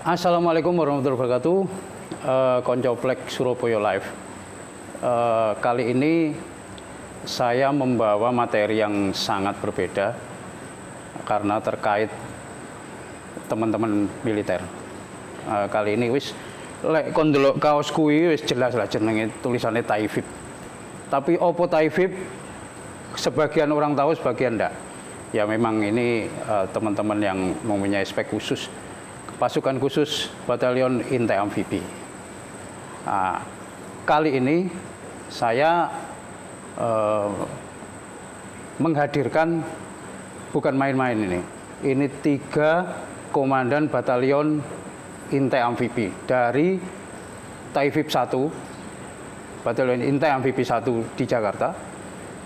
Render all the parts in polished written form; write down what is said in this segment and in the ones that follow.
Assalamualaikum warahmatullahi wabarakatuh. Koncoplek Surabaya Live. Kali ini saya membawa materi yang sangat berbeda karena terkait teman-teman militer. Kali ini wis lek kon ndelok kaos kuwi wis jelas lah jenenge tulisannya Taifib. Tapi opo Taifib? Sebagian orang tahu, sebagian enggak. Ya memang ini teman-teman yang mempunyai spek khusus. Pasukan khusus Batalion Intai Amfibi. Nah, kali ini saya menghadirkan bukan main-main ini. Ini 3 komandan Batalion Intai Amfibi dari Taifib 1, Batalion Intai Amfibi 1 di Jakarta,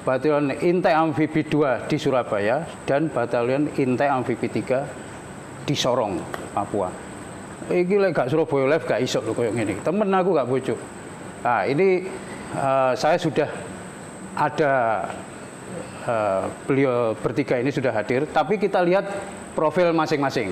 Batalion Intai Amfibi 2 di Surabaya, dan Batalion Intai Amfibi 3 di Sorong, Papua. Iki lek gak Surabaya Live gak iso lho koyo ngene. Temen aku gak bojo. Nah, ini saya sudah ada beliau bertiga ini sudah hadir, tapi kita lihat profil masing-masing.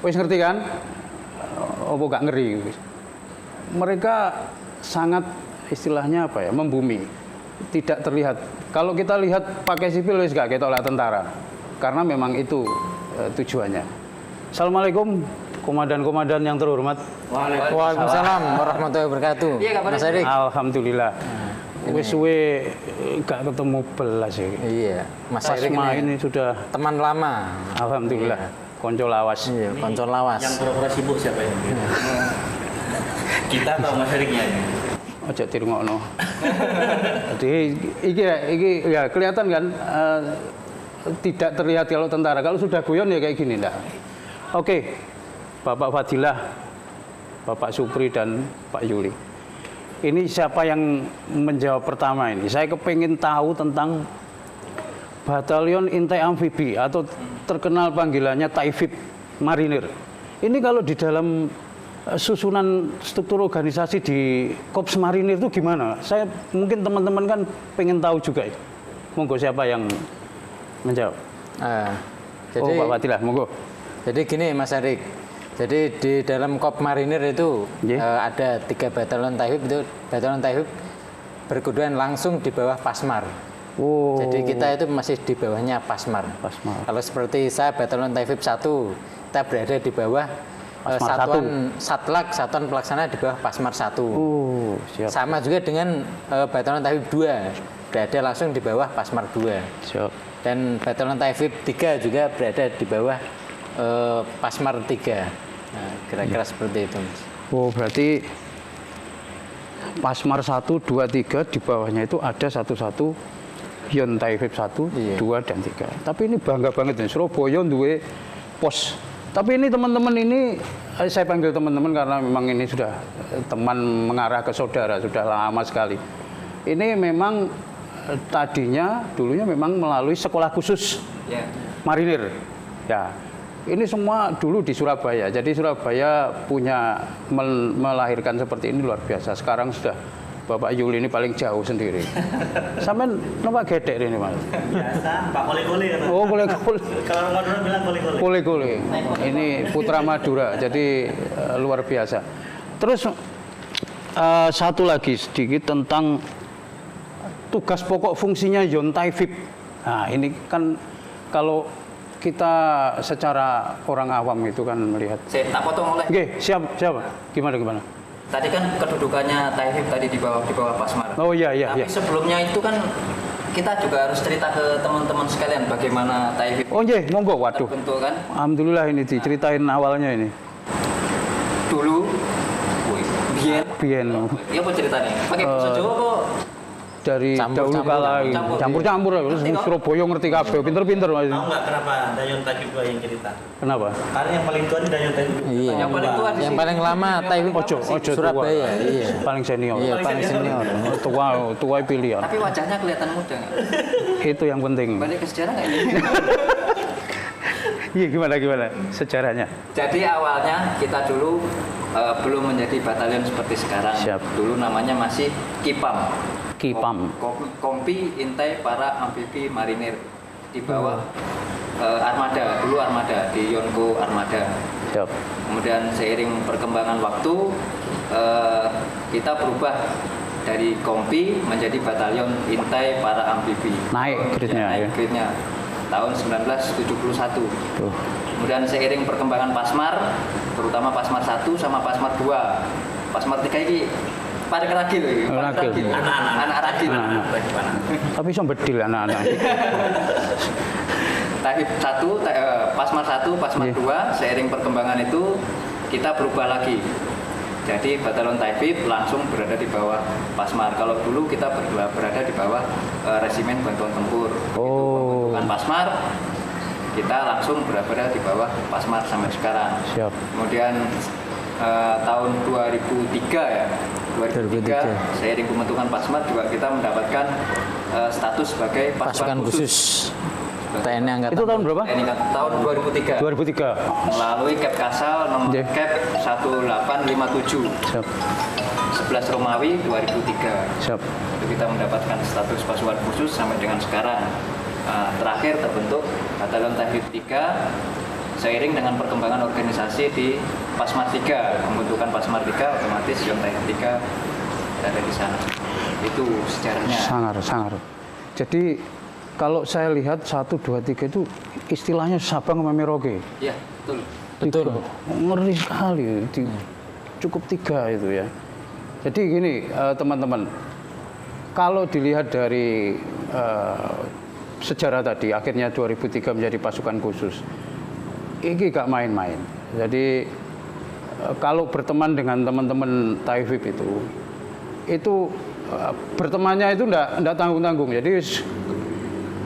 Wis ngerti kan? Apa gak ngeri? Mereka sangat istilahnya apa ya? Membumi. Tidak terlihat. Kalau kita lihat pakai sipil wis gak ketok lah tentara. Karena memang itu tujuannya. Assalamualaikum komandan-komandan yang terhormat. Waalaikumsalam warahmatullahi wabarakatuh. Mas Erik. Alhamdulillah. Wis suwe gak ketemu belas ya. Iya, Mas Erik ini sudah teman lama. Alhamdulillah. Iya. Konco lawas. Iya, konco lawas. Yang pura-pura sibuk siapa ini? Kita atau Mas Eriknya ini? Ojo dirungokno. Jadi iki ya kelihatan kan tidak terlihat kalau tentara. Kalau sudah guyon ya kayak gini enggak. Oke. Bapak Fadilah, Bapak Supri dan Pak Yuli. Ini siapa yang menjawab pertama ini? Saya kepingin tahu tentang Batalion Intai Amfibi atau terkenal panggilannya Taifib Marinir. Ini kalau di dalam susunan struktur organisasi di Korps Marinir itu gimana? Saya mungkin teman-teman kan pengen tahu juga itu. Monggo siapa yang menjawab? Jadi, Pak Fadilah, monggo. Jadi gini Mas Erik. Jadi di dalam Korps Marinir itu ada 3 Batalion Taifib itu Batalion Taifib berkedudukan langsung di bawah Pasmar. Oh. Jadi kita itu masih di bawahnya Pasmar. Kalau seperti saya Batalion Taifib 1, kita berada di bawah satuan Satlak, satuan pelaksana di bawah Pasmar 1. Oh, siap. Sama juga dengan Batalion Taifib 2, berada langsung di bawah Pasmar 2. Siap. Dan Batalion Taifib 3 juga berada di bawah Pasmar 3. Nah, kira-kira seperti itu, Mas. Oh, berarti Pasmar 1, 2, 3 di bawahnya itu ada satu-satu Yon Taifib 1, 2, dan 3. Tapi ini bangga banget nih, Surabaya duwe pos. Tapi ini teman-teman ini, saya panggil teman-teman karena memang ini sudah teman mengarah ke saudara, sudah lama sekali. Ini memang tadinya, dulunya memang melalui sekolah khusus Marinir. Ya, ini semua dulu di Surabaya. Jadi Surabaya punya melahirkan seperti ini luar biasa. Sekarang sudah Bapak Yuli ini paling jauh sendiri. Sampai nampak gedek ini Mas. Biasa, Pak Kole-Kole katanya. Oh, Kole-Kole. Kalau Madura bilang Kole-Kole. Kole-Kole. Ini putra Madura, jadi luar biasa. Terus satu lagi sedikit tentang tugas pokok fungsinya Yon Taifib. Nah, ini kan kalau kita secara orang awam itu kan melihat. Saya tak potong oleh. Oke, siapa? Gimana? Tadi kan kedudukannya Taifib tadi di bawah Pasmar. Oh iya. Tapi sebelumnya itu kan kita juga harus cerita ke teman-teman sekalian bagaimana Taifib Oh iya, monggo. Waduh. terbentuk kan. Alhamdulillah ini diceritain awalnya ini. Dulu, Biyen iya apa ceritanya? Pakai bahasa Jawa kok? dari dahulu kala campur-campur Surabaya ngerti kabeh, pinter-pinter Mas. Tahu nggak kenapa Dayon Taifib dua yang cerita? Kenapa? Karena yang paling tua ini Dayon Taifib. Iya. Yang paling tua di Yang sini. paling lama Taifib Ojo Surabaya. Iya. Paling senior. Iya, paling senior. Tua pilihan. Tapi wajahnya kelihatan muda nggak? Itu yang penting. Balik ke sejarah nggak ini? Iya, gimana sejarahnya? Jadi awalnya kita dulu belum menjadi batalion seperti sekarang. Siap. Dulu namanya masih Kipam. Kipam. Kompi Intai Para Amfibi Marinir di bawah Armada, dulu Armada di Yonko Armada. Siap. Kemudian seiring perkembangan waktu kita berubah dari Kompi menjadi Batalion Intai Para Amfibi. Naik grade-nya ya. Naik grade-nya tahun 1971. Tuh. Kemudian seiring perkembangan Pasmar, terutama Pasmar 1 sama Pasmar 2. Pasmar 3 ini pada ragil. Ragil. Anak ragil. Tapi iso bedil anak-anak. Taifib 1, Pasmar 1, Pasmar Iya. 2, seiring perkembangan itu kita berubah lagi. Jadi Batalion Taifib langsung berada di bawah Pasmar. Kalau dulu kita berada di bawah Resimen Bantuan Tempur. Oh. Bukan Pasmar, kita langsung berada di bawah Pasmar sampai sekarang. Siap. Kemudian tahun 2003 ya, 2003 seiring pembentukan Pasmar juga kita mendapatkan status sebagai Pasukan khusus TNI Angkatan. Itu tahun berapa? Ini kan tahun 2003 2003. melalui Cap Kasal nomor Iya. Cap 1857 Siap. 11 Romawi 2003. Siap. Itu kita mendapatkan status pasukan khusus sampai dengan sekarang. Terakhir terbentuk Batalion Taifib 3 seiring dengan perkembangan organisasi di Pasmar 3, pembentukan Pasmar 3 otomatis Yon Taifib 3 ada di sana. Itu sejarahnya. Sangar. Jadi kalau saya lihat 1, 2, 3 itu istilahnya Sabang sama Merauke. Iya, betul. Betul. Ngeri sekali. Cukup 3 itu ya. Jadi gini teman-teman, kalau dilihat dari sejarah tadi, akhirnya 2003 menjadi pasukan khusus. Ini gak main-main. Jadi kalau berteman dengan teman-teman Taifib itu bertemannya itu enggak tanggung-tanggung. Jadi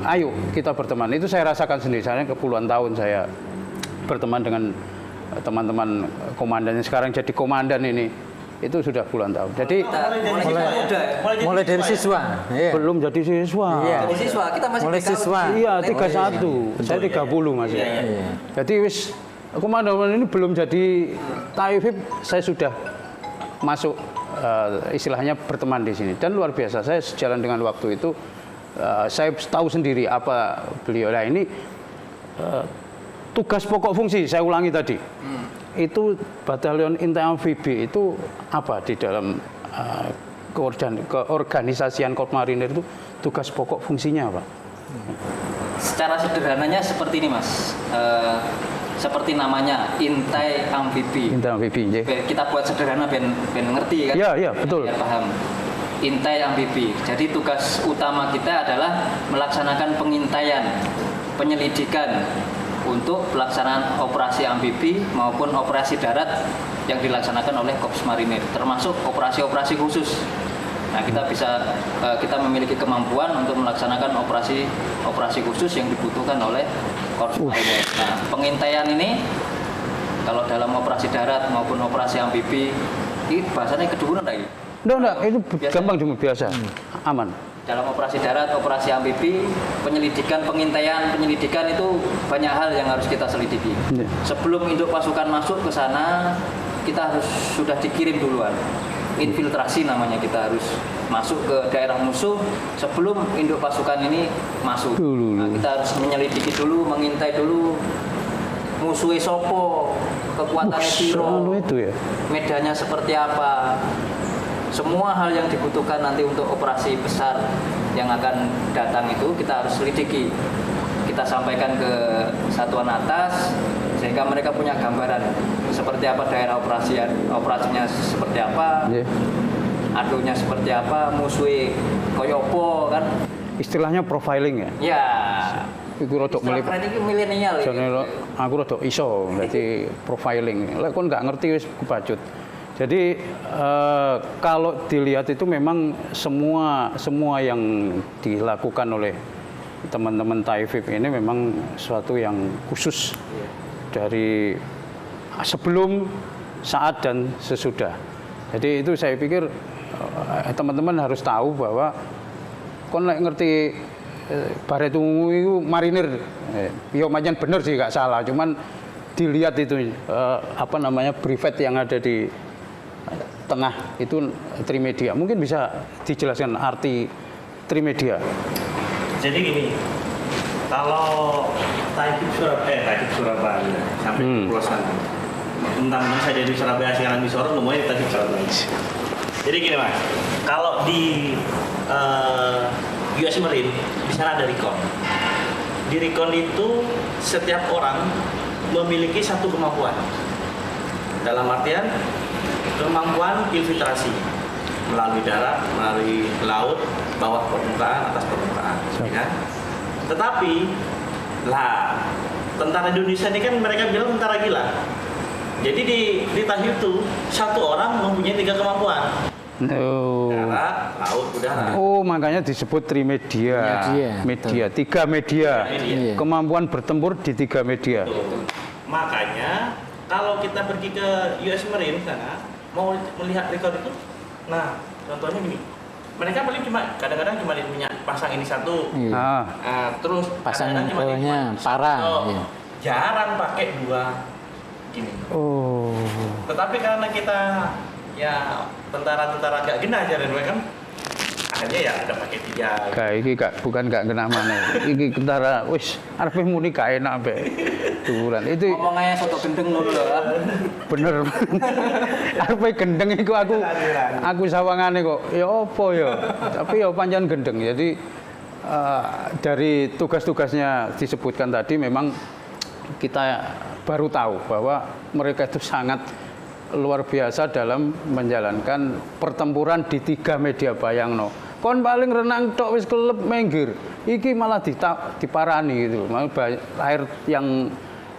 ayo kita berteman. Itu saya rasakan sendiri. Saya puluhan tahun saya berteman dengan teman-teman komandan yang sekarang jadi komandan ini. Itu sudah puluhan tahun. Jadi Mulai dari siswa. Iya. belum jadi siswa. Iya. Jadi siswa kita masih Mulai tiga siswa. Iya, 31. Saya 30 masih. Iya. Jadi wis komandan ini belum jadi Taifib, saya sudah masuk istilahnya berteman di sini. Dan luar biasa, saya sejalan dengan waktu itu saya tahu sendiri apa beliau. Nah ini tugas pokok fungsi, saya ulangi tadi. Itu Batalion Intai Amfibi itu apa di dalam keorganisasian Korps Marinir itu tugas pokok fungsinya apa? Secara sederhananya seperti ini Mas, seperti namanya Intai Amfibi. Intai Amfibi, nggih. Kita buat sederhana ben ngerti kan? Iya, betul. Biar paham. Intai Amfibi. Jadi tugas utama kita adalah melaksanakan pengintaian, penyelidikan untuk pelaksanaan operasi amfibi maupun operasi darat yang dilaksanakan oleh Korps Marinir, termasuk operasi-operasi khusus. Nah, kita memiliki kemampuan untuk melaksanakan operasi khusus yang dibutuhkan oleh Korps Marinir. Nah, pengintaian ini kalau dalam operasi darat maupun operasi amfibi, ini bahasanya kedudukan lagi. Enggak, itu gampang cuma biasa. Aman. Dalam operasi darat, operasi amfibi, penyelidikan itu banyak hal yang harus kita selidiki. Yeah. Sebelum induk pasukan masuk ke sana, kita harus sudah dikirim duluan. Infiltrasi namanya, kita harus masuk ke daerah musuh sebelum induk pasukan ini masuk. Nah, kita harus menyelidiki dulu, mengintai dulu musuhnya sopo, kekuatannya piro, itu ya. medannya seperti apa. Semua hal yang dibutuhkan nanti untuk operasi besar yang akan datang itu kita harus selidiki. Kita kita sampaikan ke satuan atas sehingga mereka punya gambaran seperti apa daerah operasinya seperti apa, adunya seperti apa, musuhnya koyopo kan. Istilahnya profiling ya. Ya. Iku rodok Istilah ini milenial Jane ya. aku rodok iso, berarti profiling. Lek kon nggak ngerti wis kebacut. Jadi kalau dilihat itu memang semua yang dilakukan oleh teman-teman Taifib ini memang suatu yang khusus dari sebelum, saat dan sesudah. Jadi itu saya pikir teman-teman harus tahu bahwa kon lek ngerti baret ungu itu marinir, yo macam bener sih nggak salah, cuman dilihat itu brevet yang ada di tengah itu Trimedia. Mungkin bisa dijelaskan arti Trimedia. Jadi gini, kalau Taifib Surabaya sampai ke Pulau Sana, tentang saya dari Surabaya sekarang di Sorong, ngomongnya Taifib Surabaya. Jadi gini Mas, kalau di US Marine di sana ada recon. Di recon itu setiap orang memiliki satu kemampuan. Dalam artian kemampuan infiltrasi melalui darat, melalui laut, bawah permukaan, atas permukaan, ya kan? Tetapi tentara Indonesia ini kan mereka bilang tentara gila. Jadi di Taifib itu satu orang mempunyai 3 kemampuan. Darat, laut, udara. Oh, makanya disebut Trimedia. Media, 3 media. Kemampuan bertempur di 3 media. Betul. Makanya kalau kita pergi ke US Marine sana, mau melihat record itu, nah contohnya gini, mereka paling kadang-kadang cuma punya pasang ini satu, terus pasang kadang-kadang bawahnya parang, jarang pakai 2 gini. Tetapi karena kita ya tentara-tentara gak genah aja dan mereka kan akhirnya ya ada pakai 3. Kayak iki bukan gak kena mana. Iki tentara wis arep muni gak enak mbek. Duran itu Ngomong aja soto gendeng lho. bener. Arep gendeng iku aku sawangane kok. Ya apa ya? Tapi ya pancen gendeng. Jadi dari tugas-tugasnya disebutkan tadi memang kita baru tahu bahwa mereka itu sangat luar biasa dalam menjalankan pertempuran di 3 media. Bayangno kon paling renang tok wis kelep menggir, iki malah diparani gitu. Malah air yang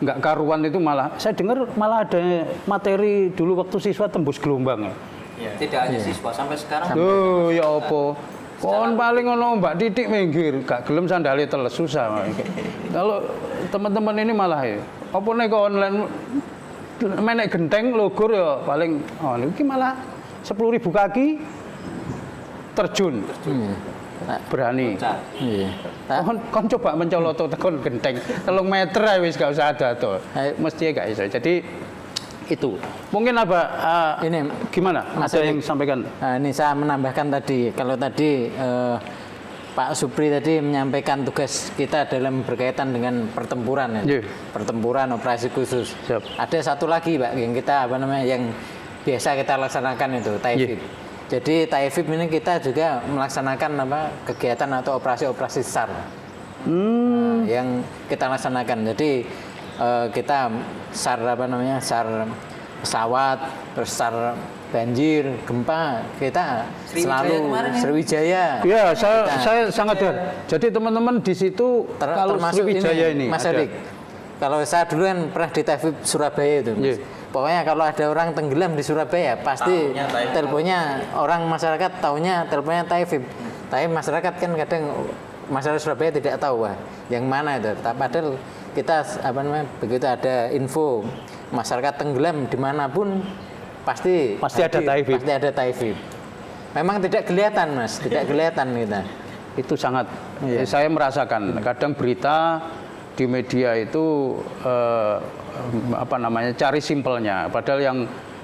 nggak karuan itu malah saya dengar malah ada materi dulu waktu siswa tembus gelombang. Tidak hanya siswa sampai sekarang. Tuh ya apa kon paling ngono Mbak Titik menggir gak gelem sandale teles susah. Kalau teman-teman ini malah ya apa nek online menek genteng logur ya paling iki malah 10.000 kaki terjun. Berani. Kon coba mencolot tekan genteng 3 meter ae wis gak usah ada-ada. Mesti gak iso. Jadi itu. Mungkin apa ini gimana? Ada yang sampaikan? Ini saya menambahkan tadi, kalau tadi Pak Supri tadi menyampaikan tugas kita dalam berkaitan dengan pertempuran, pertempuran operasi khusus. Siap. Ada satu lagi Pak yang kita yang biasa kita laksanakan itu Taifib. Jadi Taifib ini kita juga melaksanakan kegiatan atau operasi-operasi SAR yang kita laksanakan. Jadi kita SAR SAR pesawat, terus SAR banjir, gempa, kita selalu Sriwijaya. Ya, saya sangat jadi teman-teman di situ kalau Sriwijaya ini Mas Erik. Kalau saya dulu kan pernah di Taifib Surabaya itu, Mas. Pokoknya kalau ada orang tenggelam di Surabaya, pasti teleponnya orang masyarakat taunya teleponnya Taifib. Tapi masyarakat kan kadang masyarakat Surabaya tidak tahu yang mana itu. Padahal kita begitu ada info masyarakat tenggelam dimanapun pasti ada Taifib. Pasti ada Taifib. Memang tidak kelihatan Mas, tidak kelihatan kita. Itu sangat saya merasakan kadang berita di media itu cari simpelnya, padahal yang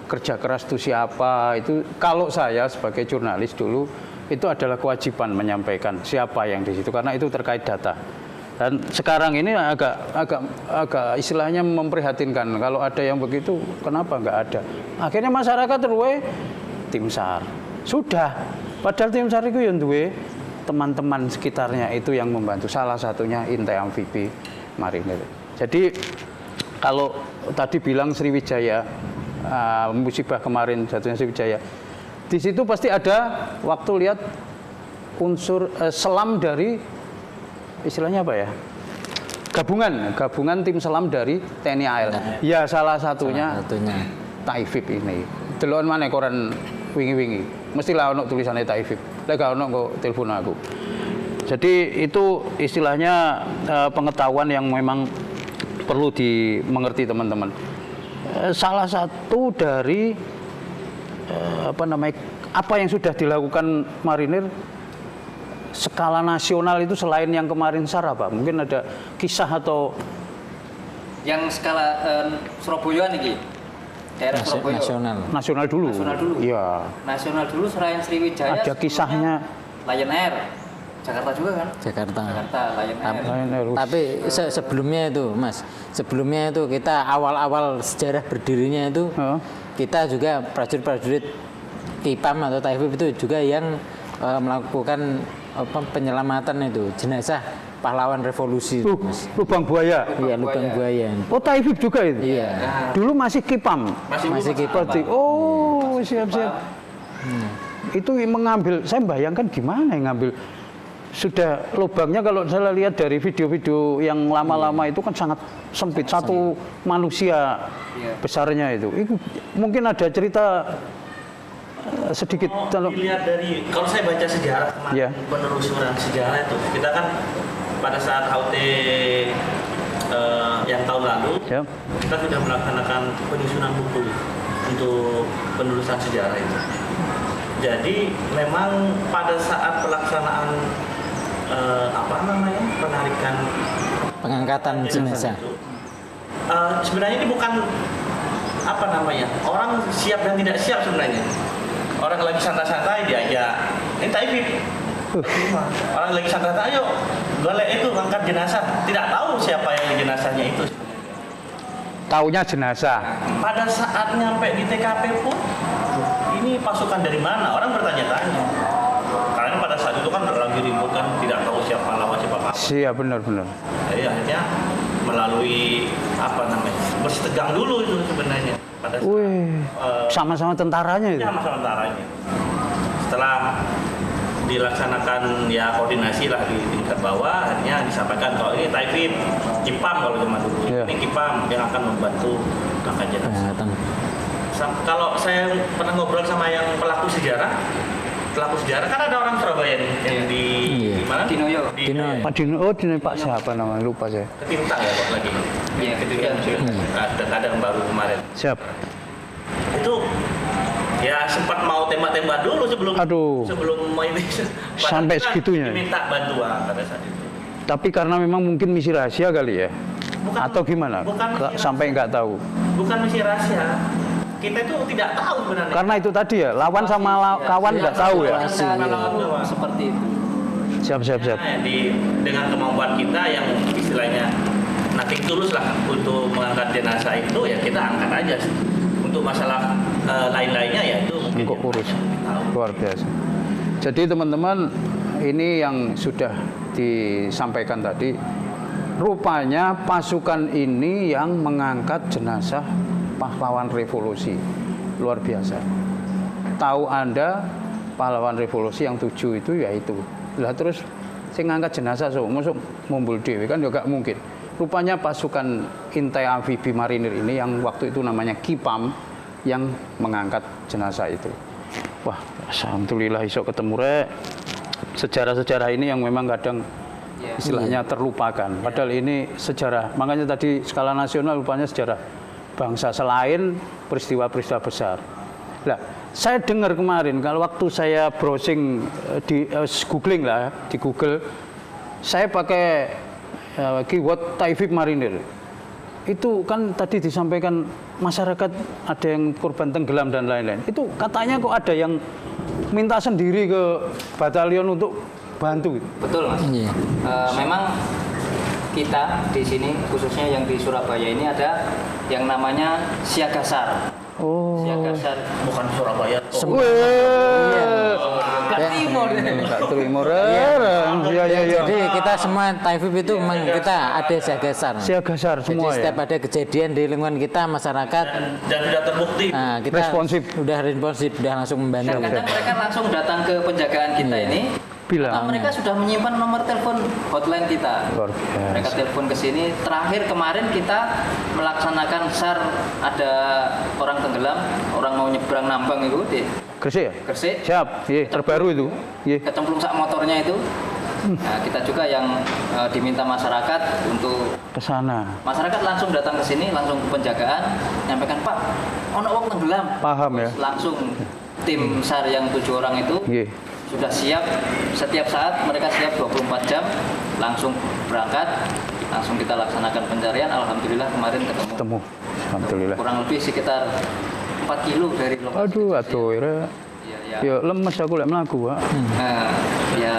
kerja keras itu siapa, itu kalau saya sebagai jurnalis dulu itu adalah kewajiban menyampaikan siapa yang di situ karena itu terkait data. Dan sekarang ini agak istilahnya memprihatinkan kalau ada yang begitu, kenapa nggak ada? Akhirnya masyarakat terus tim SAR sudah, padahal tim SAR itu yang duwe teman-teman sekitarnya itu yang membantu. Salah satunya intai amfibi marinir. Jadi kalau tadi bilang Sriwijaya, musibah kemarin jatuhnya Sriwijaya, di situ pasti ada waktu lihat unsur selam dari istilahnya apa ya? Gabungan tim selam dari TNI AL. Ya salah satunya Taifib ini. Delon mana koran wingi-wingi. Mestilah ono tulisannya Taifib. Lek gak ono kok telepon aku. Jadi itu istilahnya pengetahuan yang memang perlu dimengerti teman-teman. Salah satu dari apa yang sudah dilakukan marinir skala nasional itu selain yang kemarin SAR apa? Mungkin ada kisah atau yang skala Surabaya nih, daerah Surabaya. Nasional dulu. Iya. Nasional dulu selain Sriwijaya. Ada kisahnya. Lion Air. Jakarta juga kan? Jakarta Lion Air. Tapi sebelumnya itu Mas, sebelumnya itu kita awal-awal sejarah berdirinya itu kita juga prajurit-prajurit KIPAM atau Taifib itu juga yang melakukan penyelamatan itu jenazah pahlawan revolusi. Lubang buaya. Iya, lubang buaya. Oh, Taifib juga itu. Iya. Dulu masih KIPAM. Masih KIPAM. Oh, siap-siap. Itu mengambil, saya bayangkan gimana yang ngambil. Sudah lubangnya kalau saya lihat dari video-video yang lama-lama itu kan sangat sempit, satu manusia besarnya itu. Mungkin ada cerita sedikit kalau dilihat dari, kalau saya baca sejarah kemarin, penelusuran sejarah itu, kita kan pada saat HUT yang tahun lalu kita sudah melaksanakan penyusunan buku untuk penelusuran sejarah itu. Jadi memang pada saat pelaksanaan penarikan pengangkatan jenazah itu, sebenarnya ini bukan orang siap dan tidak siap sebenarnya. Orang lagi santai-santai diajak, ini Taifib. Orang lagi santai-santai, ayo golek itu angkat jenazah. Tidak tahu siapa yang jenazahnya itu. Taunya jenazah. Pada saat nyampe di TKP pun, ini pasukan dari mana? Orang bertanya-tanya. Karena pada saat itu kan lagi ribut kan, tidak tahu siapa lawan siapa apa. Iya, benar-benar. Jadi akhirnya melalui bersih tegang dulu itu sebenarnya. Pada saat, sama-sama tentaranya itu. Sama-sama tentaranya. Setelah dilaksanakan koordinasi lah di tingkat bawah, akhirnya disampaikan kalau ini Taifib, KIPAM kalau zaman dulu. Ini KIPAM yang akan membantu angkat jenazah. Kalau saya pernah ngobrol sama yang pelaku sejarah kan ada orang Surabaya nih yang di mana? Dinoyo. Pak Dino, Pak siapa namanya, lupa saya. Ketintang ya Pak lagi. Iya, Ketintang. Ada yang baru kemarin. Siap. Itu sempat mau tembak-tembak dulu sebelum ini. Sampai segitunya. Diminta bantuan pada saat itu. Tapi karena memang mungkin misi rahasia kali ya. Atau gimana? Sampai nggak tahu. Bukan misi rahasia. Kita itu tidak tahu sebenarnya. Karena itu tadi ya, lawan sama kawan nggak tahu ya. Seperti itu. Siap. Dengan kemampuan kita yang istilahnya nothing tulus lah untuk mengangkat jenazah itu, ya kita angkat aja. Untuk masalah lain-lainnya ya itu mungkin kok urus. Luar biasa. Jadi teman-teman, ini yang sudah disampaikan tadi, rupanya pasukan ini yang mengangkat jenazah pahlawan revolusi. Luar biasa. Tahu Anda pahlawan revolusi yang 7 itu ya itu. Lah terus sing ngangkat jenazah masuk mumbul dewe kan juga mungkin. Rupanya pasukan intai amfibi marinir ini yang waktu itu namanya KIPAM yang mengangkat jenazah itu. Wah, alhamdulillah iso ketemu rek. Sejarah-sejarah ini yang memang kadang istilahnya terlupakan. Padahal ini sejarah. Makanya tadi skala nasional rupanya sejarah bangsa selain peristiwa-peristiwa besar. Nah, saya dengar kemarin kalau waktu saya browsing di googling lah di Google, saya pakai keyword Taifib marinir. Itu kan tadi disampaikan masyarakat ada yang korban tenggelam dan lain-lain. Itu katanya kok ada yang minta sendiri ke batalion untuk bantu. Betul Mas. Memang kita di sini khususnya yang di Surabaya ini ada yang namanya Siaga SAR. Oh. Siaga SAR bukan Surabaya. Timur. Kak Timur. Iya iya iya. Jadi kita semua Taifib itu memang kita ada siaga SAR. Siaga SAR Jadi semua ya. setiap ada kejadian di lingkungan kita masyarakat, Dan sudah terbukti. nah, kita Responsif. udah responsif, udah langsung membantu. Dan kadang mereka langsung datang ke penjagaan kita ini. Bilang. Atau mereka sudah menyimpan nomor telepon hotline kita. Luar biasa. Mereka telepon ke sini. Terakhir kemarin kita melaksanakan SAR, ada orang tenggelam, orang mau nyebrang Nambang itu di Gresik ya? Gresik. Siap. Iya, terbaru itu. Iya. Kecemplung sak motornya itu. Nah, kita juga yang diminta masyarakat untuk Ke sana. masyarakat langsung datang ke sini, langsung ke penjagaan, nyampaikan Pak, ono wong tenggelam. Paham ya? Langsung tim SAR yang 7 orang itu Iya. sudah siap, setiap saat mereka siap 24 jam, langsung berangkat, langsung kita laksanakan pencarian. Alhamdulillah kemarin ketemu. Temu. Alhamdulillah. Kurang lebih sekitar 4 kilo dari lokasi. Aduh, atuh. Iya, iya. Ya lemes aku lek mlaku, Pak. Nah, ya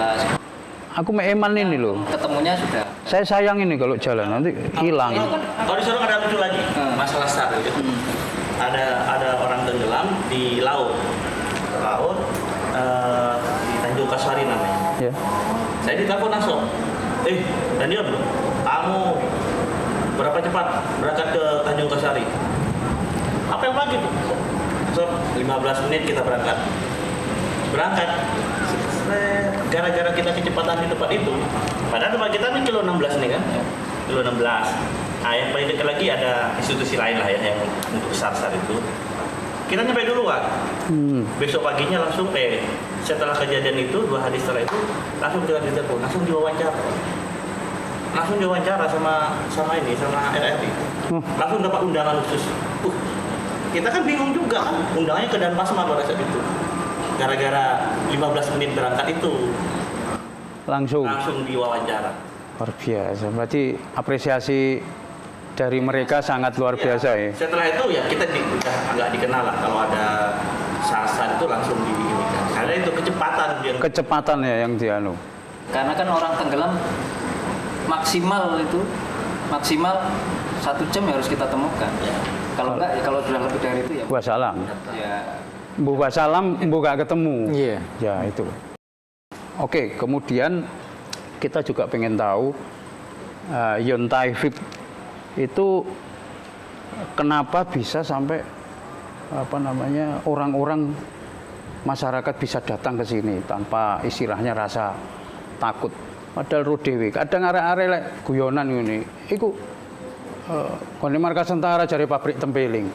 Aku eman ini loh. ketemunya sudah. Saya sayang ini kalau jalan nanti hilang. Kalau di Sorong ada lucu lagi masalah SAR gitu. Ada orang tenggelam di laut, di Tanjung Kasari namanya. Ya. Saya ditelepon langsung. Daniel, kamu berapa cepat berangkat ke Tanjung Kasari? Apa yang pagi tuh? So, 15 menit kita berangkat. Gara-gara kita kecepatan di tempat itu, padahal tempat kita ini kilo 16 nih kan, kilo 16. Nah, yang paling dekat lagi ada institusi lain lah ya yang untuk SAR itu. Kita nyampe dulu kan. Besok paginya langsung setelah kejadian itu 2 hari setelah itu langsung kita ditelepon, langsung diwawancara sama RRI. Langsung dapat undangan khusus. Kita kan bingung juga kan, undangannya ke Danpasma pada saat itu. Gara-gara 15 menit berangkat itu Langsung. diwawancara. Luar biasa. Berarti apresiasi dari mereka sangat luar biasa ya. Setelah itu ya kita udah nggak dikenal lah kalau ada SAR itu langsung diinikan. Karena itu kecepatan yang Kecepatan ya yang dianu. Karena kan orang tenggelam maksimal 1 jam ya harus kita temukan. Kalau enggak, ya kalau sudah lebih dari itu ya. Wassalam. Ya, Buka salam, buka ketemu. Iya. Ya itu. Oke, kemudian kita juga pengen tahu Yon Taifib itu kenapa bisa sampai orang-orang masyarakat bisa datang ke sini tanpa istilahnya rasa takut. Padahal roh dhewe. Kadang arek-arek lek guyonan ngene. Iku kone markas tentara jare pabrik tempeling.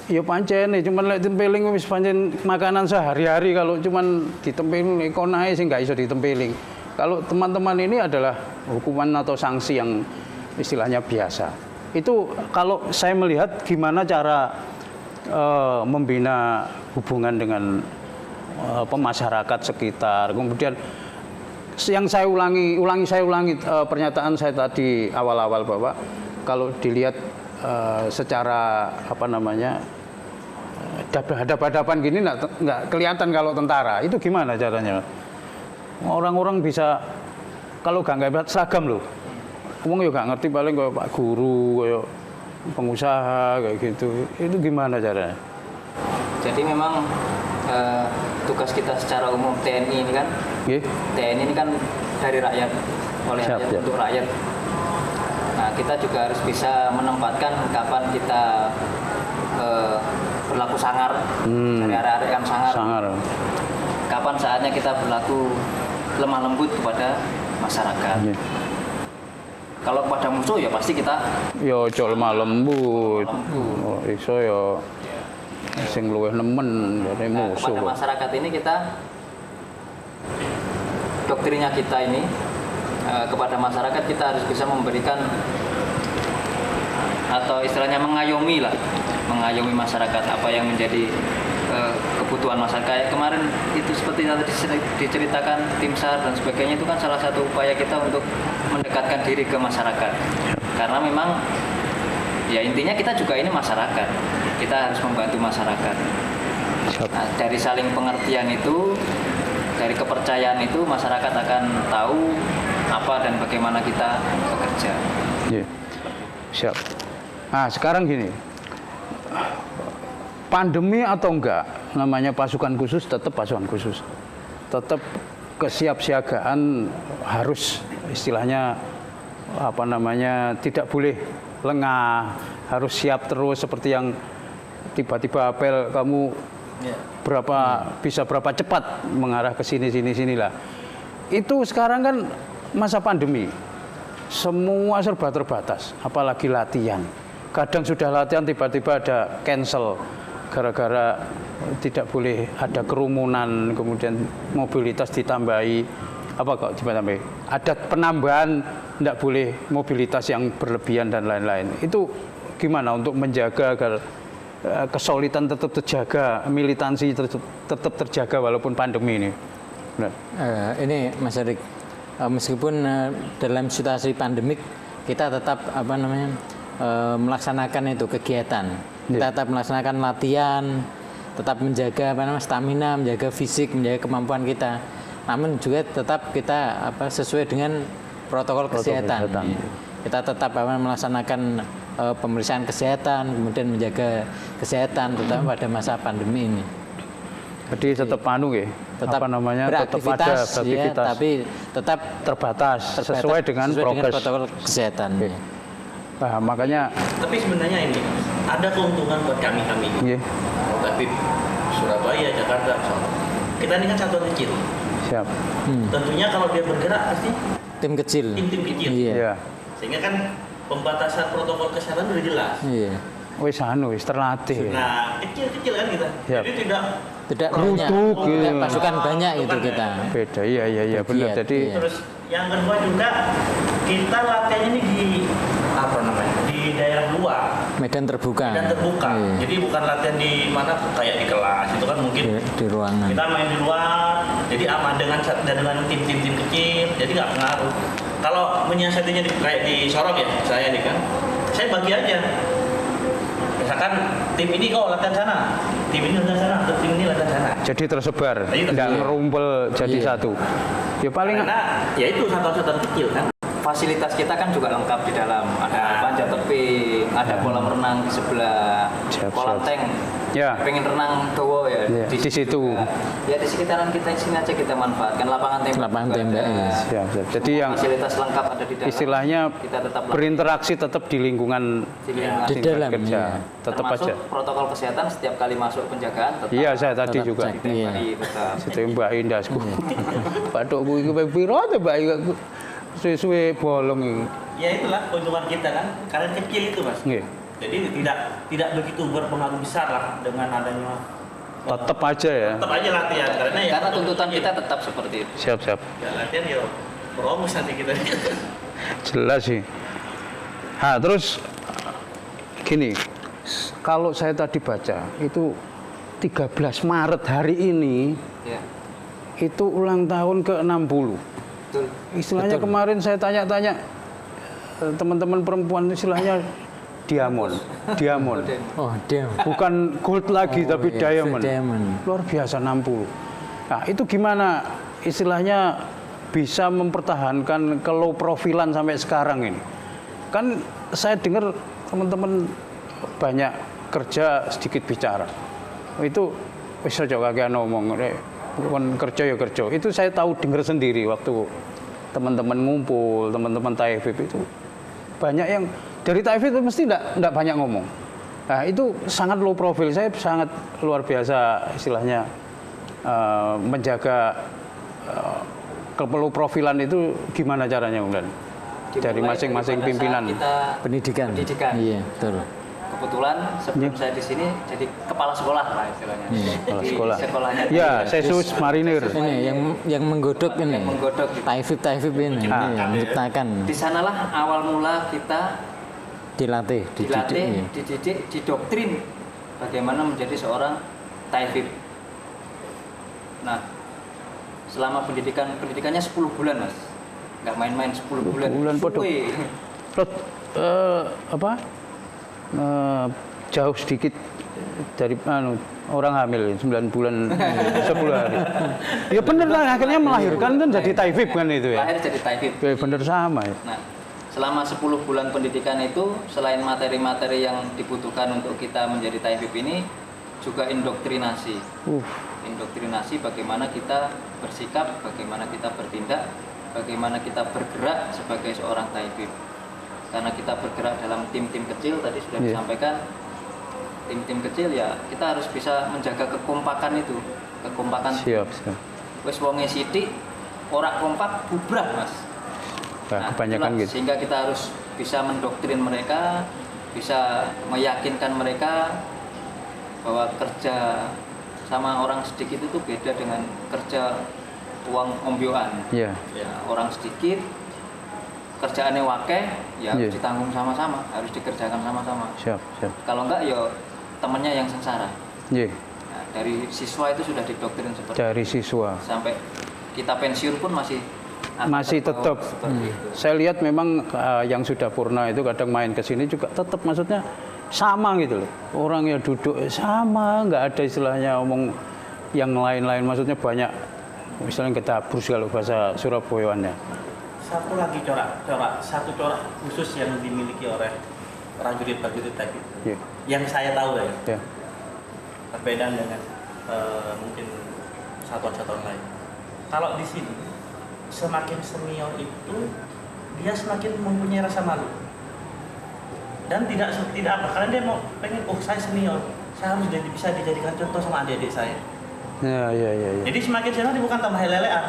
Ya pancen cuman lek tempeling wis pancen makanan sehari-hari, kalau cuman ditempeling kon ae sing gak iso ditempeling. Kalau teman-teman ini adalah hukuman atau sanksi yang istilahnya biasa. Itu kalau saya melihat gimana cara membina hubungan dengan masyarakat sekitar. Kemudian yang saya ulangi pernyataan saya tadi awal-awal Bapak, kalau dilihat secara hadap-hadapan gini nggak kelihatan kalau tentara. Itu gimana caranya? Orang-orang bisa kalau nggak seragam loh. Wong yo nggak ngerti, paling kayak Pak Guru, kayak pengusaha kayak gitu. Itu gimana caranya? jadi memang tugas kita secara umum TNI ini kan, Nggih. TNI ini kan dari rakyat, oleh Siap, rakyat siap. untuk rakyat. Nah, kita juga harus bisa menempatkan kapan kita berlaku sangar, dari arek-arek kan sangar. Sangar. Kapan saatnya kita berlaku lemah lembut kepada masyarakat. Nggih. Kalau kepada musuh ya pasti kita Yo ojo lemah lembut. Oh, iso yo sing luwih nemen dari musuh. kepada masyarakat ini kita doktrinnya kita ini kepada masyarakat kita harus bisa memberikan atau istilahnya mengayomi masyarakat apa yang menjadi kebutuhan masyarakat. Kayak kemarin itu seperti yang tadi diceritakan tim SAR dan sebagainya, itu kan salah satu upaya kita untuk mendekatkan diri ke masyarakat. Karena memang ya intinya kita juga ini masyarakat, kita harus membantu masyarakat. Nah, dari saling pengertian itu, dari kepercayaan itu, masyarakat akan tahu apa dan bagaimana kita bekerja. Iya. Siap. Nah, sekarang gini. Pandemi atau enggak, namanya pasukan khusus tetap pasukan khusus. tetap kesiapsiagaan harus istilahnya tidak boleh lengah, harus siap terus seperti yang tiba-tiba apel kamu bisa berapa cepat mengarah ke sinilah. Itu sekarang kan masa pandemi. Semua serba terbatas, apalagi latihan. Kadang sudah latihan tiba-tiba ada cancel gara-gara tidak boleh ada kerumunan, kemudian mobilitas ditambahi. Ada penambahan, tidak boleh mobilitas yang berlebihan dan lain-lain. Itu gimana untuk menjaga agar kesolidan tetap terjaga, militansi tetap terjaga walaupun pandemi ini? Ini Mas Erik, meskipun dalam situasi pandemik kita tetap melaksanakan itu kegiatan, kita tetap melaksanakan latihan, tetap menjaga stamina, menjaga fisik, menjaga kemampuan kita. Namun juga tetap kita sesuai dengan protokol kesehatan. Kita tetap melaksanakan pemeriksaan kesehatan, kemudian menjaga kesehatan terutama pada masa pandemi ini. Jadi tetap tetap ada beraktivitas, tapi tetap terbatas sesuai dengan protokol kesehatan. Nah, makanya. Tapi sebenarnya ini ada keuntungan buat kami. Tapi Surabaya, Jakarta, kita ini kan satuan kecil. Siap. Tentunya kalau dia bergerak pasti tim kecil. Tim kecil. Iya. Sehingga kan pembatasan protokol kesehatan sudah jelas. Iya. Wis terlatih. Nah, kecil-kecil kan kita. Siap. Jadi tidak banyak, tidak pasukan banyak itu kita. Beda, iya benar. Jadi terus yang kedua juga kita latihan ini di daerah luar. Medan terbuka. Iya. Jadi bukan latihan di mana kayak di kelas itu kan mungkin di ruangan. Kita main di luar, jadi aman dengan tim-tim kecil, jadi nggak pengaruh. Kalau menyiasatinya kayak di Sorong ya, saya nih kan, saya bagi aja. Misalkan tim ini latihan sana, tim ini latihan sana, tim ini latihan sana. Jadi tersebar, tidak ngerumpel jadi satu. Ya paling karena ya itu satu-satuan kecil kan. Fasilitas kita kan juga lengkap di dalam. Ada panjat tebing, ada kolam renang di sebelah, kolam tank. Ya. Pengen renang dowo ya di situ. Ya di sekitaran kita sini aja kita manfaatkan lapangan tembak. Ya. Siap. Jadi yang fasilitas lengkap ada di dalam. Istilahnya kita tetap berinteraksi tetap di lingkungan di dalam kerja. Tetap termasuk aja. protokol kesehatan setiap kali masuk penjagaan tetap. Iya, saya tadi juga. Situ Mbak Indasku. Batukku iki piro to Mbak suwe-suwe bolong iki. Ya itulah keuntungan kita kan, karena kecil itu Mas. Nggih. Jadi tidak begitu berpengaruh besar lah dengan adanya. Tetap aja ya. Tetap aja latihan karena tuntutan kita tetap seperti itu. Siap. Ya latihan ya promus nanti kita. Jelas sih. Terus gini, kalau saya tadi baca itu 13 Maret hari ini itu ulang tahun ke-60. Istilahnya kemarin saya tanya-tanya teman-teman perempuan istilahnya diamond. Oh, diamond. Bukan gold lagi tapi diamond. Diamond. Luar biasa 60. Nah, itu gimana istilahnya bisa mempertahankan ke low profilan sampai sekarang ini? Kan saya dengar teman-teman banyak kerja sedikit bicara. Itu wis aja kakean ngomong bukan kerja ya kerja. Itu saya tahu dengar sendiri waktu teman-teman ngumpul, teman-teman TAIFIP itu banyak yang dari TAIFIP itu mesti enggak banyak ngomong. Nah, itu sangat low profile. Saya sangat luar biasa istilahnya menjaga low profilan itu gimana caranya, Bung Dan? Dari masing-masing pimpinan pendidikan. Iya, betul. Kebetulan sebelum saya di sini jadi kepala sekolah lah istilahnya. Kepala sekolah. Sekolahnya. Ya, Sesus Marinir. Ini yang menggodok ini. Menggodok. TAIFIP ini yang menciptakan. Di sanalah awal mula kita dilatih, dididik, didoktrin bagaimana menjadi seorang TAIFIP. Nah, selama pendidikannya 10 bulan, Mas. Nggak main-main 10 bulan. Terus jauh sedikit dari orang hamil 9 bulan 10 hari. Ya bener lah, akhirnya melahirkan kan jadi TAIFIP kan itu ya. Lahir jadi TAIFIP. Ya bener sama ya. Nah, selama 10 bulan pendidikan itu selain materi-materi yang dibutuhkan untuk kita menjadi TAIFIP ini juga indoktrinasi. indoktrinasi bagaimana kita bersikap, bagaimana kita bertindak, bagaimana kita bergerak sebagai seorang taifib. Karena kita bergerak dalam tim-tim kecil, tadi sudah disampaikan, tim-tim kecil ya kita harus bisa menjaga kekompakan itu, kekompakan. Siap. Wes wonge sithik ora kompak bubrah, Mas. Nah, kebanyakan itulah, gitu. sehingga kita harus bisa mendoktrin mereka, bisa meyakinkan mereka bahwa kerja sama orang sedikit itu beda dengan kerja uang ombyoan. Iya. Ya, orang sedikit kerjaannya wakeh ya harus ditanggung sama-sama, harus dikerjakan sama-sama. Siap. Kalau enggak ya temennya yang sengsara. Iya. Nah, dari siswa itu sudah didoktrin seperti Dari siswa. sampai kita pensiun pun masih Tetap. seperti itu. Saya lihat memang yang sudah purna itu kadang main ke sini juga tetap, maksudnya sama gitu loh. Orang yang duduk sama, nggak ada istilahnya omong yang lain-lain, maksudnya banyak misalnya kita brus kalau bahasa Surabayaan ya. Satu lagi satu corak khusus yang dimiliki oleh prajurit-prajurit tadi. Iya. Yang saya tahu ya, Ya. perbedaan dengan mungkin satuan-satuan lain. Kalau di sini semakin senior itu dia semakin mempunyai rasa malu dan tidak apa, karena dia mau pengen saya senior, saya harus bisa dijadikan contoh sama adik-adik saya. Ya. Jadi semakin senior dia bukan tambah lelean,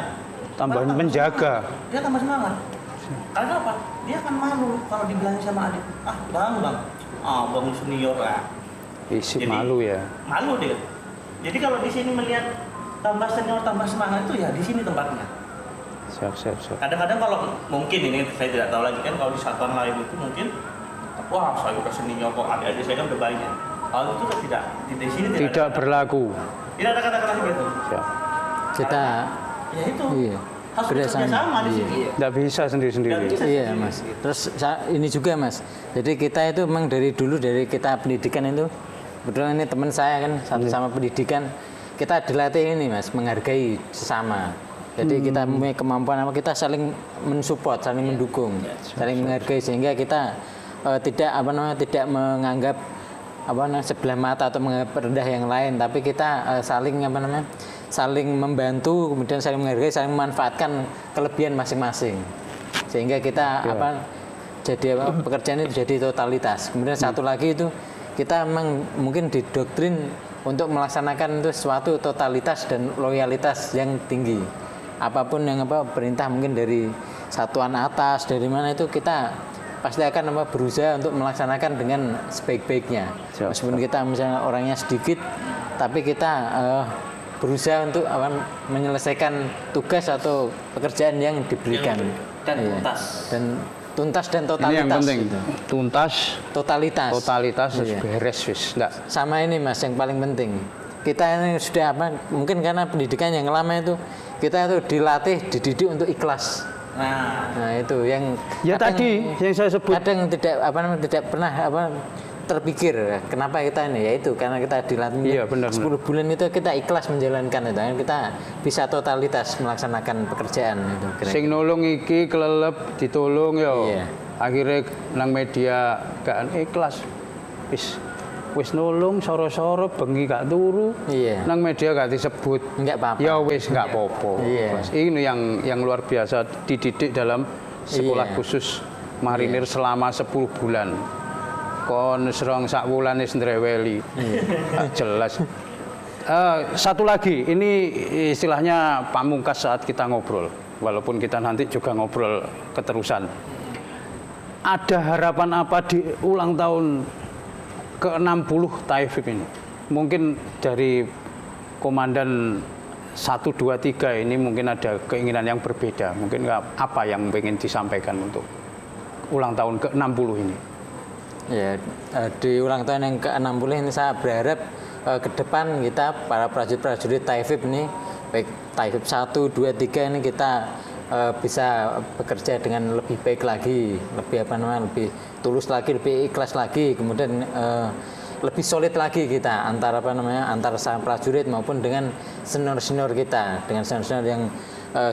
Tambah malah menjaga. dia tambah semangat. Karena apa? Dia akan malu kalau dibilangin sama adik, bang senior lah. Isi Jadi, malu ya. Malu dia. Jadi kalau di sini melihat tambah senior tambah semangat itu ya di sini tempatnya. Siap. Kadang-kadang kalau mungkin ini saya tidak tahu lagi kan, kalau di satuan lain itu mungkin wah saya udah senior kok, adik-adik saya kan udah banyak. Kalau itu kan tidak di sini Tidak berlaku. tidak ada kata-kata seperti itu. Siap. Kita Ya itu harus bekerjasama. bekerjasama di sini. Tidak bisa sendiri-sendiri. Nggak bisa. Iya Mas. Terus ini juga Mas. Jadi kita itu memang dari dulu, dari kita pendidikan itu, kebetulan ini teman saya kan sama pendidikan, kita dilatih ini Mas, menghargai sesama. Jadi kita mempunyai kemampuan apa, kita saling mensupport, saling mendukung, saling menghargai, sehingga kita tidak menganggap sebelah mata atau menganggap rendah yang lain, tapi kita saling membantu, kemudian saling menghargai, saling memanfaatkan kelebihan masing-masing, sehingga kita pekerjaan itu jadi totalitas. Kemudian satu lagi itu kita memang mungkin didoktrin untuk melaksanakan itu suatu totalitas dan loyalitas yang tinggi. Apapun yang perintah mungkin dari satuan atas, dari mana itu kita pasti akan berusaha untuk melaksanakan dengan sebaik-baiknya. Meskipun kita misalnya orangnya sedikit, tapi kita berusaha untuk menyelesaikan tugas atau pekerjaan yang diberikan. Dan tuntas. Dan tuntas dan totalitas. Ini yang penting. Gitu. Tuntas, Totalitas iya. Beres wis. Enggak. Sama ini Mas yang paling penting. Kita ini sudah mungkin karena pendidikan yang lama itu, kita itu dilatih, dididik untuk ikhlas. Nah itu yang Ya tadi yang saya sebut. kadang tidak pernah terpikir kenapa kita ini, yaitu karena kita dilatih Iya, benar, 10 bulan itu kita ikhlas menjalankan itu, kita bisa totalitas melaksanakan pekerjaan itu. Sing nulung iki kelelep ditulung yo. Iya. Akhirnya nang media gak ikhlas. Wis nulung soro-soro bengi gak turu. Iya. Nang media gak disebut. Enggak apa-apa. Ya wis gak apa-apa. Iya. Mas, ini yang luar biasa, dididik dalam sekolah Iya. khusus marinir selama 10 bulan. Kon serong sak wulan wis ndreweli. Gak jelas. Satu lagi, ini istilahnya pamungkas saat kita ngobrol. Walaupun kita nanti juga ngobrol keterusan. Ada harapan apa di ulang tahun ke-60 Taifib ini? Mungkin dari Komandan 1, 2, 3 ini mungkin ada keinginan yang berbeda. Mungkin apa yang ingin disampaikan untuk ulang tahun ke-60 ini? Ya, di ulang tahun yang ke-60 ini saya berharap ke depan kita para prajurit-prajurit Taifib ini, baik Taifib 1, 2, 3 ini kita bisa bekerja dengan lebih baik lagi, lebih tulus lagi, lebih ikhlas lagi, kemudian lebih solid lagi kita antara sama prajurit maupun dengan senior-senior kita, dengan senior-senior yang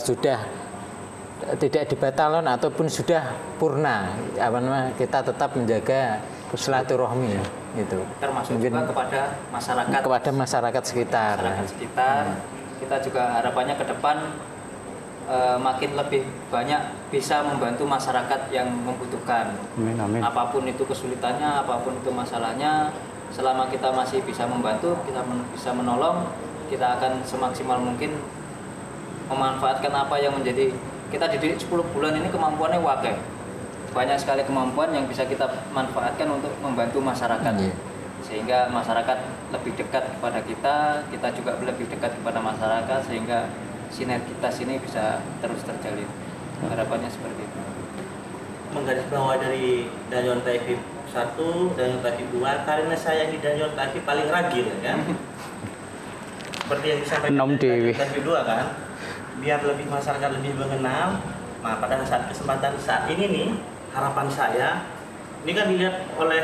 sudah tidak di batalon ataupun sudah purna, kita tetap menjaga silaturahmi ya, itu. termasuk Mungkin juga kepada masyarakat sekitar. Kita juga harapannya ke depan makin lebih banyak bisa membantu masyarakat yang membutuhkan. Amin, amin. Apapun itu kesulitannya, apapun itu masalahnya, selama kita masih bisa membantu, kita bisa menolong, kita akan semaksimal mungkin memanfaatkan apa yang menjadi kita dididik 10 bulan ini kemampuannya wakil. Banyak sekali kemampuan yang bisa kita manfaatkan untuk membantu masyarakat. Sehingga masyarakat lebih dekat kepada kita juga lebih dekat kepada masyarakat, sehingga sinergitas ini bisa terus terjalin. Harapannya seperti itu. Menggarisbawahi dari Danyon Taifib 1, Danyon Taifib 2, karena saya di Danyon Taifib paling ragil kan. Seperti yang disampaikan Nom dari dewi. Danyon Taifib 2 kan. Biar lebih masyarakat lebih mengenal. Nah, pada saat kesempatan saat ini nih, harapan saya ini kan dilihat oleh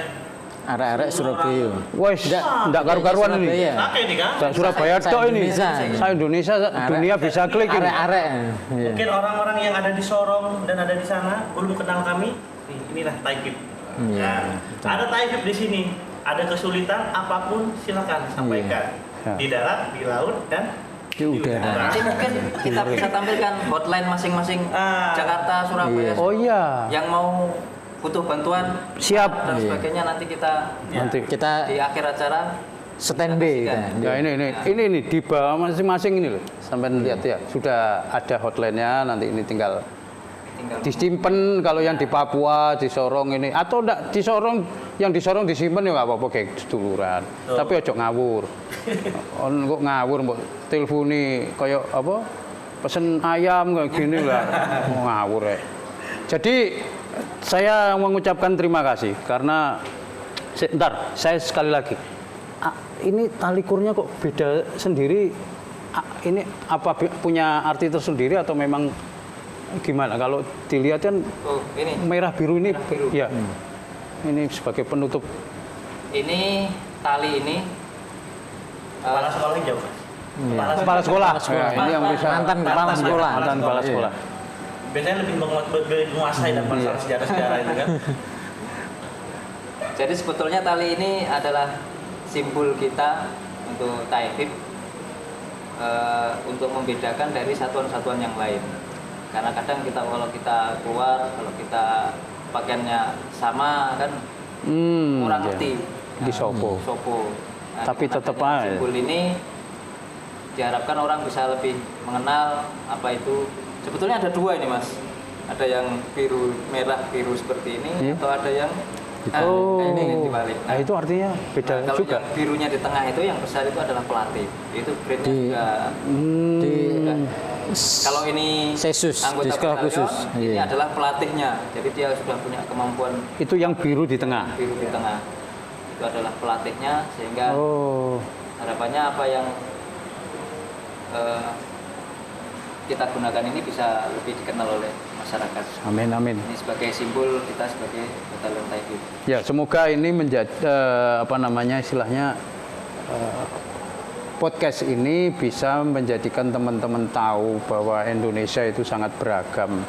Arek-arek Surabaya. Wes, enggak karu-karuan ini. Surabaya. Pakai nih kan. Nggak Surabaya tok ini. Indonesia. Saya Indonesia, dunia bisa klik ini. Arek-arek. Iya. Mungkin orang-orang yang ada di Sorong dan ada di sana belum kenal kami. Nih, inilah Taifib. Iya. Nah, ada Taifib di sini. Ada kesulitan apapun silakan sampaikan. Iya. Di darat, di laut dan Di udara. Nanti mungkin kita bisa tampilkan hotline masing-masing Jakarta, Surabaya. Oh iya. Yang mau butuh bantuan Siap. dan sebagainya, nanti kita Nanti. Kita di akhir acara standby kita. Ya ini di bawah masing-masing ini loh. Sampai lihat ya, sudah ada hotline-nya, nanti ini tinggal disimpan. Kalau yang di Papua, di Sorong ini, atau enggak di Sorong, yang di Sorong disimpan ya nggak apa-apa kayak seduluran. Tapi ojo ngawur. Kok ngawur mbok telponi kayak apa? Pesen ayam kayak gini lah. Ngawur ya. Jadi saya mengucapkan terima kasih karena ntar saya sekali lagi. Ini tali kurnya kok beda sendiri. Ini apa punya arti tersendiri atau memang gimana? Kalau dilihat kan ini merah biru ini, merah biru. ya. Ini sebagai penutup. Ini tali ini kepala sekolah hijau. Kepala sekolah. Ya, ini yang bisa Mantan kepala sekolah. mantan kepala sekolah. Biasanya lebih menguasai dan masalah sejarah-sejarah itu kan. Jadi sebetulnya tali ini adalah simbol kita untuk Taifib, untuk membedakan dari satuan-satuan yang lain. Karena kadang kita kalau kita keluar, kalau kita pakaiannya sama kan kurang iya. ngerti. Di sopo. Nah, Tapi dengan tetap adanya aja. simbol ini diharapkan orang bisa lebih mengenal apa itu. Sebetulnya ada dua ini mas, ada yang biru merah biru seperti ini, Iya. atau ada yang Oh, ini dibalik. nah itu artinya beda kalau juga. yang birunya di tengah itu yang besar itu adalah pelatih. Itu grade-nya juga. Di Kalau ini Sesus, anggota di sekolah batalion, khusus. ini Iya. adalah pelatihnya. Jadi dia sudah punya kemampuan Itu yang biru di tengah. biru di tengah. Itu adalah pelatihnya, sehingga Oh, harapannya apa yang kita gunakan ini bisa lebih dikenal oleh masyarakat. amin amin. Ini sebagai simbol kita sebagai Batalion Taifib. Ya, semoga ini menjadi apa namanya istilahnya podcast ini bisa menjadikan teman-teman tahu bahwa Indonesia itu sangat beragam.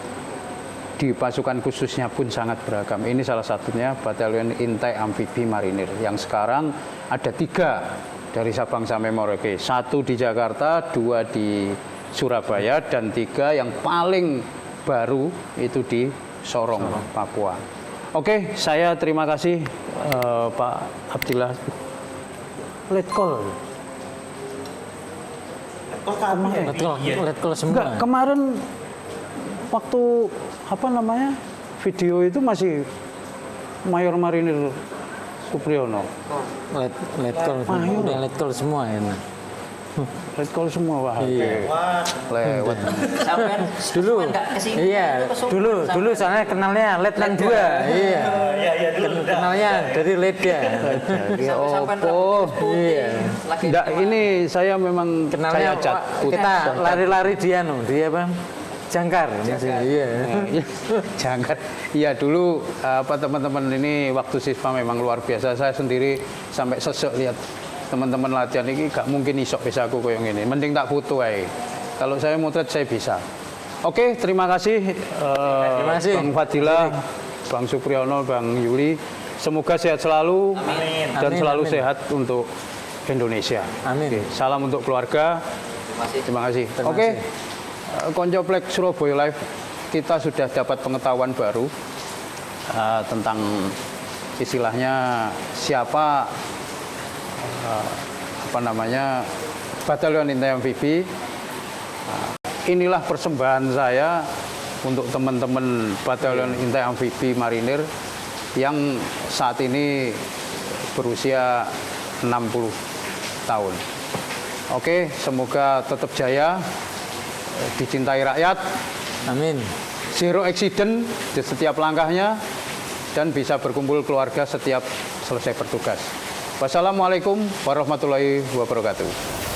Di pasukan khususnya pun sangat beragam. Ini salah satunya Batalion Intai Amfibi Marinir yang sekarang ada 3 dari Sabang sampai Merauke. 1 di Jakarta, 2 di Surabaya, dan 3 yang paling baru itu di Sorong, Papua. Oke, saya terima kasih Pak Abdillah. Letkol. Kok kami ya? Letkol semua. Enggak, kemarin waktu apa namanya video itu masih Mayor Marinir Supriyono. Letkol udah letkol semua ya. Letkol semua Pak. Iya. Wah, Lewat. Sampai Dulu, nggak kesini, iya, ke Sumber, dulu sampai- soalnya kenalnya Letnan 2, iya. iya dulu. Kenalnya dari Leda. Ya sampai opo. Iya. lagi Enggak, ini saya memang Kenalnya saya cat. kita lari-lari dia dia apa? Jangkar. Iya. Jangan. Iya dulu apa teman-teman ini waktu siswa memang luar biasa. Saya sendiri sampai sesek lihat teman-teman latihan ini gak mungkin isok bisa aku koyong ini. Mending tak foto aja. Kalau saya motret saya bisa. Oke, terima kasih. Terima kasih. Bang Fadilah, Bang Supriyono, Bang Yuli. Semoga sehat selalu Amin. dan Amin, selalu amin. sehat untuk Indonesia. Amin. Oke, salam untuk keluarga. Terima kasih. Terima kasih. Terima Oke, kasih. Koncoplek Surabaya Live, kita sudah dapat pengetahuan baru tentang istilahnya siapa Batalion Intai Amfibi. Inilah persembahan saya untuk teman-teman Batalion Intai Amfibi Marinir yang saat ini berusia 60 tahun. Oke, semoga tetap jaya, dicintai rakyat, Amin. zero accident di setiap langkahnya, dan bisa berkumpul keluarga setiap selesai bertugas. Wassalamualaikum warahmatullahi wabarakatuh.